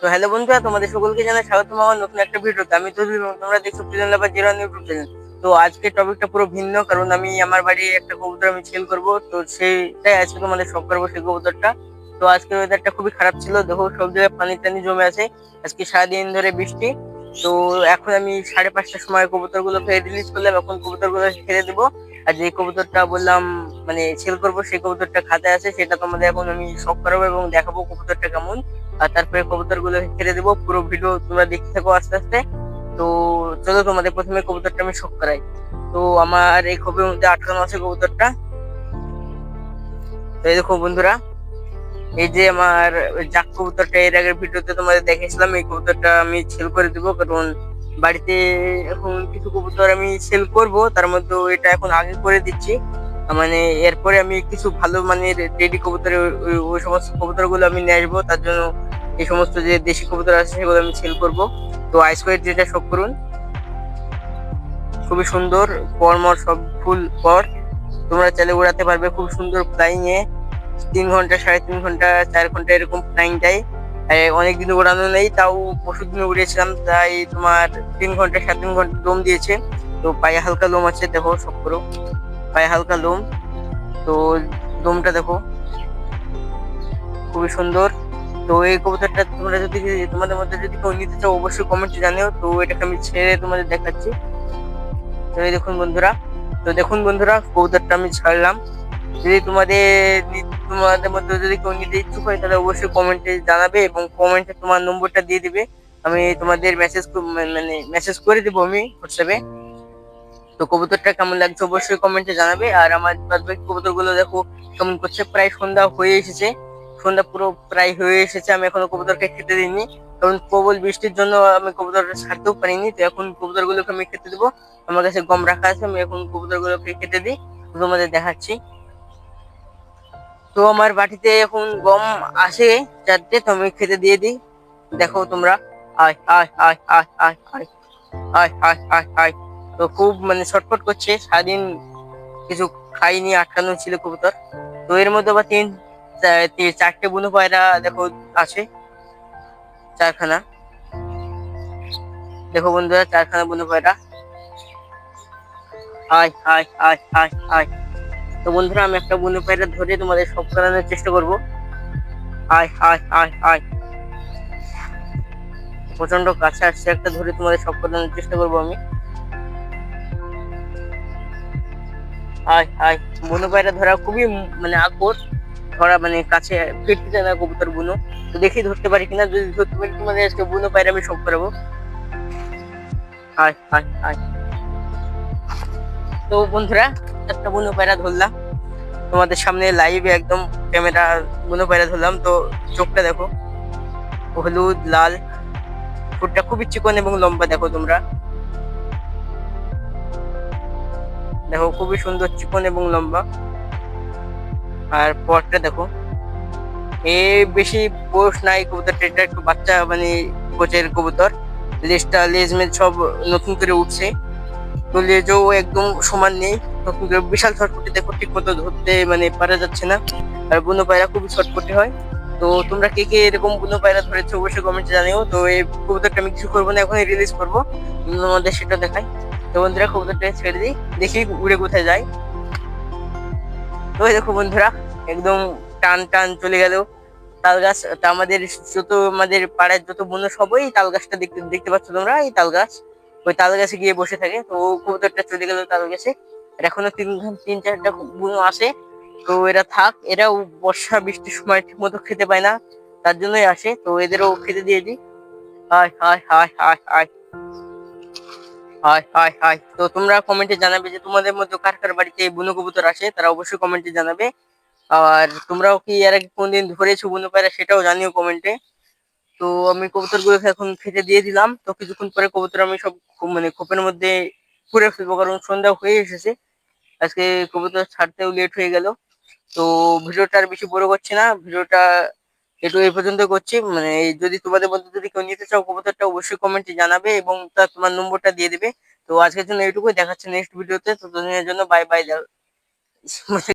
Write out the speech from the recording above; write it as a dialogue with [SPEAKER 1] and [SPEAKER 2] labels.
[SPEAKER 1] তো হ্যালো বন্ধুরা, তোমাদের সকলকে জানাই স্বাগতম আমার নতুন একটা ভিডিওতে। আমি তো তোমরা দেখছো প্রিজন লাভার জিরো ইউটিউব চ্যানেল। তো আজকে টপিকটা পুরো ভিন্ন, কারণ আমি আমার বাড়ি একটা কবুতর আমি সেল করব, তো সেইটাই আজকে তোমাদের শখ করবো সেই কবুতরটা। তো আজকে ওয়েদারটা খুবই খারাপ ছিল, দেখো সব জায়গায় পানি টানি জমে আছে। আজকে সারাদিন ধরে বৃষ্টি। তো এখন আমি 5:30টার সময় কবুতরগুলোকে রিলিজ করলাম, এখন কবুতরগুলো ছেড়ে দেবো। আর যে কবুতরটা বললাম মানে সেল করবো, সেই কবুতরটা খাতায় আছে, সেটা তোমাদের এখন আমি শখ করাবো এবং দেখাবো কবুতরটা কেমন। আর তারপরে কবুতর গুলো ছেড়ে দেবো, পুরো ভিডিও তোমরা দেখতে থাকো আস্তে আস্তে। তো চলো তোমাদের প্রথমে কবুতরটা আমি শখ করাই। তো আমার এই খোপের মধ্যে আটকানো আছে কবুতরটা। তো এই দেখো বন্ধুরা, এই যে আমার জাক কবুতরটা এর আগের ভিডিওতে তোমাদের দেখেছিলাম, এই কবুতরটা আমি সেল করে দিব, কারণ বাড়িতে এখন কিছু কবুতর আমি সেল করব, তার মধ্যে এটা এখন আগে করে দিচ্ছি। মানে এরপরে আমি কিছু ভালো মানের রেডি কবুতরের ওই সমস্ত কবুতর গুলো আমি নিয়ে আসবো, তার জন্য এই সমস্ত যে দেশি কবুতর আছে সেগুলো আমি সেল করব। তো আইস হোয়াইট যেটা শখ করুন, খুবই সুন্দর পরমর সব ফুল পর, তোমরা চাইলে উড়াতে পারবে খুব সুন্দর ফ্লাইং এ। 3 ঘন্টা, 3.5 ঘন্টা, 4 ঘন্টা এরকম ফ্লাইং টাই। অনেকদিন উড়ানো নেই, তাও পরশুদিন উড়িয়েছিলাম, তাই তোমার 3 ঘন্টা 3.5 ঘন্টা দম দিয়েছে। তো পায়ে হালকা লোম আছে, দেখো সব করো, পায়ে হালকা লোম। তো লোমটা দেখো খুবই সুন্দর। তো এই কবুতরটা তোমরা যদি তোমাদের মধ্যে যদি কেউ নিতে চাও অবশ্যই কমেন্টে জানিও, তো এটাকে আমি ছেড়ে তোমাদের দেখাচ্ছি। তো এই দেখুন বন্ধুরা, কবুতরটা আমি ছাড়লাম। যদি তোমাদের মধ্যে যদি কেউ নিতে ইচ্ছুক হয় তাহলে অবশ্যই কমেন্টে জানাবে এবং কমেন্টে তোমার নম্বরটা দিয়ে দিবে। আমি তোমাদের মেসেজ করে দিব আমি হোয়াটসঅ্যাপে। তো কবুতরটা কেমন লাগছে অবশ্যই কমেন্টে জানাবে। আর আমার বাদবাকি কবুতর গুলো দেখো কেমন করছে, প্রায় সন্ধ্যা হয়ে এসেছে, সন্ধ্যা পুরো প্রায় হয়ে এসেছে, আমি এখনো কবুতরকে খেতে দিইনি, কারণ প্রবল বৃষ্টির জন্য আমি কবুতরটা ছাড়তেও পারিনি। তো এখন কবুতর গুলোকে আমি খেতে দেবো, আমার কাছে গম রাখা আছে, আমি এখন কবুতর গুলোকে খেতে দিই, তোমাদের দেখাচ্ছি। তো আমার বাটিতে এখন গম আসে 4টে, তো আমি খেতে দিয়ে দিই, দেখো তোমরা। আয় আয় আয় আয় আয় আয় আয় আয় আয় আয়। তো খুব মানে ছটফট করছে, সারাদিন কিছু খাইনি, আটকানো ছিল কবুতর। তো এর মধ্যে আবার 4টে বুনো পায়রা দেখো আছে, 4খানা, দেখো বন্ধুরা 4খানা বুনো পায়রা। আয় আয় আয় আয় আয়। তো বন্ধুরা আমি একটা বুনো পায়রা ধরে তোমাদের সব করানোর চেষ্টা করবো। আয় আয় আয় আয়, প্রচন্ড কাছে আসছে, একটা ধরে তোমাদের সব করানোর চেষ্টা করবো আমি। আয় আয়। বুনো পায়রা ধরা খুবই মানে আকর, ধরা মানে কাছে ফিরতে চায় না কবুতর বুনো। তো দেখি ধরতে পারি কিনা, যদি ধরতে পারি তোমাদের আজকে বুনো পায়রা আমি সব করাবো। আয় আয় আয়। তো বন্ধুরা একটা বুনো পায়রা ধরলাম তোমাদের সামনে লাইভে, একদম ক্যামেরা বুনো পায়রা ধরলাম। তো চোখটা দেখো হলুদ লাল, ঠোঁটটা খুবই চিকন এবং লম্বা, দেখো তোমরা, দেখো খুবই সুন্দর চিকন এবং লম্বা। আর পরটা দেখো, এ বেশি বয়স নাই কবুতরটা, এটা একটু বাচ্চা মানে কোচের কবুতর। লেজ মেজ সব নতুন করে উঠছে, তো লেজও একদম সমান নেই, নতুন করে বিশাল ছটফটি, দেখো ঠিক মতো ধরতে মানে পারা যাচ্ছে না। আর বুনো পায়রা খুবই ছটফটি হয়। তো তোমরা কে কে এরকম বুনো পায়রা ধরেছো অবশ্যই কমেন্টে জানিও। তো এই কবুতরটা আমি কিছু করবো না, এখনই রিলিজ করবো, তোমাদের সেটা দেখাই। তো বন্ধুরা কবুতরটা ছেড়ে দিই, দেখি উড়ে কোথায় যায়। তো এই দেখো বন্ধুরা, একদম টান টান চলে গেল তাল গাছ। তা আমাদের পাড়ার যত বুনো সবই তাল গাছটা দেখতে দেখতে পাচ্ছ তোমরা, এই তাল গাছ, ওই তাল গাছে গিয়ে বসে থাকে। তো কবুতরটা চলে গেল তাল গাছে। আর এখনো 3-4টা বুনো আসে। তো এরা থাক, এরাও বর্ষা বৃষ্টির সময় ঠিক মতো খেতে পায় না, তার জন্যই আসে, তো এদেরও খেতে দিয়ে দিই। হায় হায় হায় হায় হায় হায় হায় হায়। তো তোমরা কমেন্টে জানাবে যে তোমাদের মধ্যে কার কার বাড়িতে বুনো কবুতর আসে, তারা অবশ্যই কমেন্টে জানাবে। আর তোমরাও কি এর আগে কোনদিন ধরেছো বুনো পায়রা সেটাও জানিও কমেন্টে। তো আমি কবুতর গুলোকে এখন খেতে দিয়ে দিলাম, তো কিছুক্ষণ পরে কবুতর আমি সব মানে খোপের মধ্যে পুরে ফেলবো, কারণ সন্ধ্যা হয়ে এসেছে, আজকে কবুতর ছাড়তেও লেট হয়ে গেল। তো ভিডিওটা আর বেশি বড় করছি না, ভিডিওটা একটু এই পর্যন্ত করছি। মানে যদি তোমাদের মধ্যে যদি কেউ নিতে চাও কবুতরটা অবশ্যই কমেন্টে জানাবে এবং তোমার নম্বরটা দিয়ে দিবে। তো আজকের জন্য এইটুকুই, দেখাচ্ছে নেক্সট ভিডিওতে, তো দুদিনের জন্য বাই বাই।